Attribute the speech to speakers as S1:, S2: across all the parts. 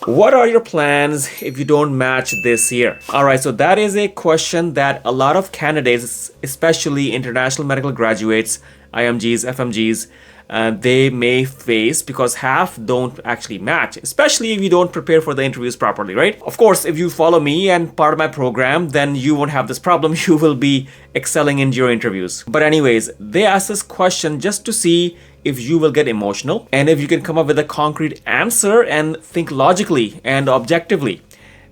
S1: What are your plans if you don't match this year? All right, so that is a question that a lot of candidates, especially international medical graduates, IMGs, FMGs, they may face because half don't actually match, especially if you don't prepare for the interviews properly, right? Of course, if you follow me and part of my program, then you won't have this problem. You will be excelling in your interviews. But anyways, they ask this question just to see if you will get emotional and if you can come up with a concrete answer and think logically and objectively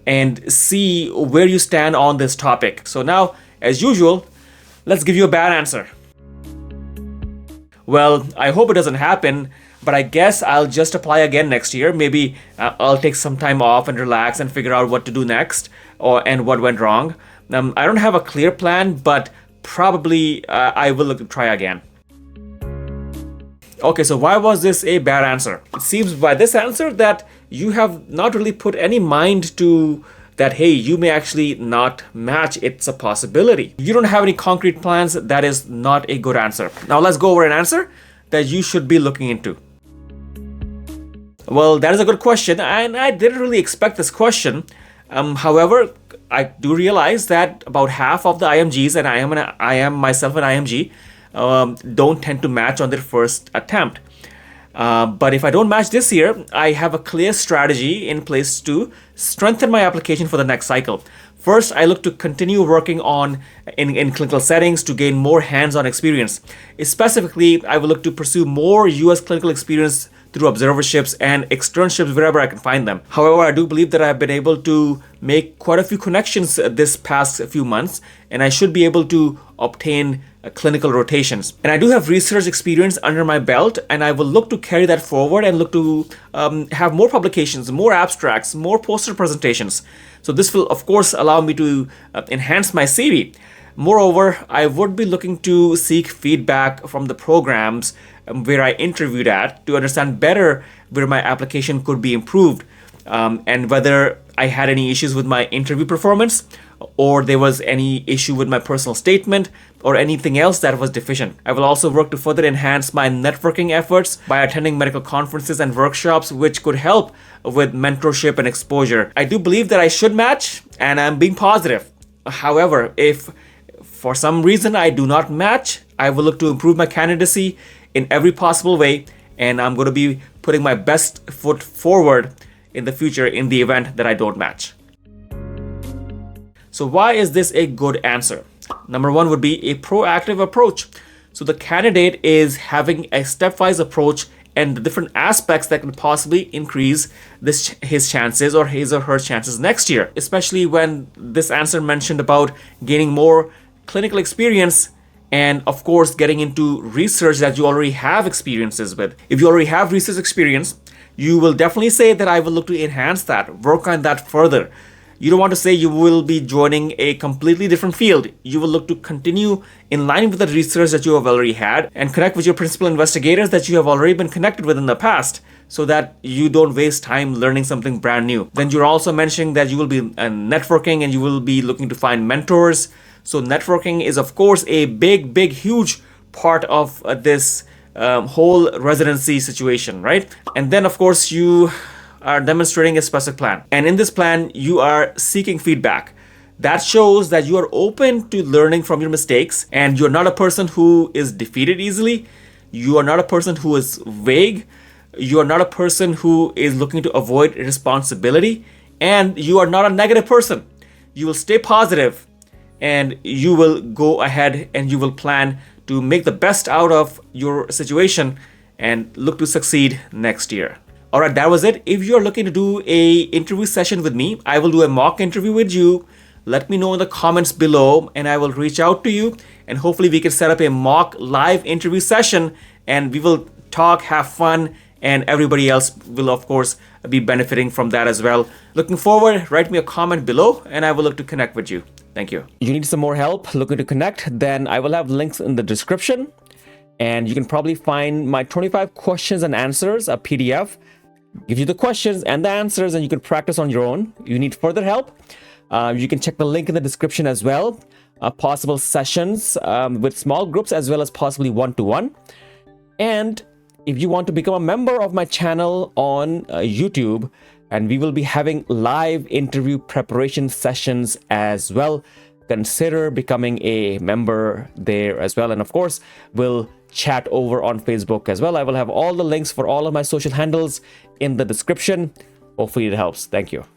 S1: and see where you stand on this topic. So now, as usual, let's give you a bad answer. Well, I hope it doesn't happen, but I guess I'll just apply again next year. Maybe I'll take some time off and relax and figure out what to do next and what went wrong. I don't have a clear plan, but probably I will try again. Okay, so why was this a bad answer? It seems by this answer that you have not really put any mind to that, hey, you may actually not match. It's a possibility. You don't have any concrete plans. That is not a good answer. Now let's go over an answer that you should be looking into. Well, that is a good question, and I didn't really expect this question. However, I do realize that about half of the IMGs, and I am myself an IMG, don't tend to match on their first attempt. But if I don't match this year, I have a clear strategy in place to strengthen my application for the next cycle. First, I look to continue working on in clinical settings to gain more hands-on experience. Specifically, I will look to pursue more US clinical experience through observerships and externships wherever I can find them. However, I do believe that I've been able to make quite a few connections this past few months, and I should be able to obtain clinical rotations. And I do have research experience under my belt, and I will look to carry that forward and look to have more publications, more abstracts, more poster presentations. So this will, of course, allow me to enhance my CV. Moreover, I would be looking to seek feedback from the programs where I interviewed at to understand better where my application could be improved and whether I had any issues with my interview performance or there was any issue with my personal statement or anything else that was deficient. I will also work to further enhance my networking efforts by attending medical conferences and workshops which could help with mentorship and exposure. I do believe that I should match and I'm being positive. However, if for some reason I do not match, I will look to improve my candidacy in every possible way, and I'm going to be putting my best foot forward in the future in the event that I don't match. So why is this a good answer? Number one would be a proactive approach. So the candidate is having a stepwise approach and the different aspects that can possibly increase his chances or his or her chances next year, especially when this answer mentioned about gaining more clinical experience and of course getting into research that you already have experiences with. If you already have research experience, you will definitely say that I will look to enhance that, work on that further. You don't want to say you will be joining a completely different field. You will look to continue in line with the research that you have already had and connect with your principal investigators that you have already been connected with in the past so that you don't waste time learning something brand new. Then you're also mentioning that you will be networking and you will be looking to find mentors. So networking is of course a big, huge part of this whole residency situation, right? And then of course you are demonstrating a specific plan. And in this plan, you are seeking feedback. That shows that you are open to learning from your mistakes and you're not a person who is defeated easily. You are not a person who is vague. You are not a person who is looking to avoid responsibility. And you are not a negative person. You will stay positive and you will go ahead and you will plan to make the best out of your situation and look to succeed next year. All right, that was it. If you're looking to do a interview session with me, I will do a mock interview with you. Let me know in the comments below and I will reach out to you and hopefully we can set up a mock live interview session and we will talk, have fun, and everybody else will of course be benefiting from that as well. Looking forward, write me a comment below and I will look to connect with you. Thank you. You need some more help looking to connect? Then I will have links in the description and you can probably find my 25 questions and answers, a PDF. Gives you the questions and the answers and you can practice on your own. You need further help? You can check the link in the description as well. Possible sessions with small groups as well as possibly one-to-one. And if you want to become a member of my channel on YouTube,
S2: and we will be having live interview preparation sessions as well. Consider becoming a member there as well. And of course, we'll chat over on Facebook as well. I will have all the links for all of my social handles in the description. Hopefully it helps. Thank you.